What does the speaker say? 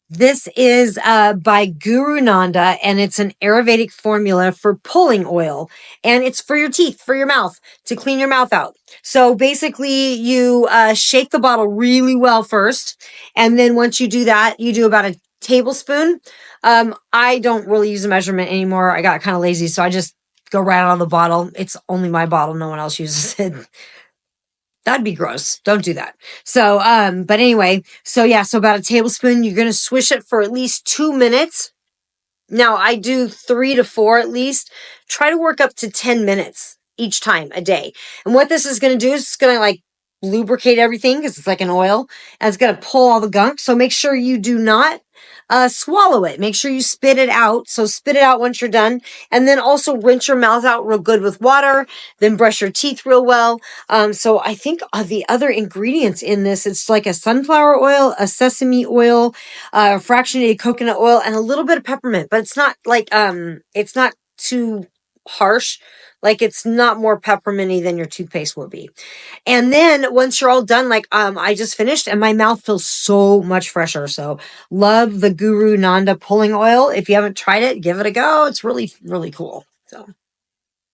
This is by GuruNanda, and it's an Ayurvedic formula for pulling oil, and it's for your teeth, for your mouth, to clean your mouth out. So basically, you shake the bottle really well first, and then once you do that, you do about a tablespoon. I don't really use a measurement anymore. I got kind of lazy, so I just go right out of the bottle. It's only my bottle; no one else uses it. That'd be gross. Don't do that. So, but anyway, so yeah, so about a tablespoon, you're going to swish it for at least 2 minutes. Now I do 3 to 4 at least. Try to work up to 10 minutes each time a day. And what this is going to do is it's going to like lubricate everything because it's like an oil and it's going to pull all the gunk. So make sure you do not swallow it. Make sure you spit it out. So spit it out once you're done. And then also rinse your mouth out real good with water. Then brush your teeth real well. So I think the other ingredients in this, it's like a sunflower oil, a sesame oil, fractionated coconut oil, and a little bit of peppermint. But it's not like, it's not too harsh. Like it's not more pepperminty than your toothpaste will be. And then once you're all done, like I just finished and my mouth feels so much fresher. So love the GuruNanda pulling oil. If you haven't tried it, give it a go. It's really, really cool. So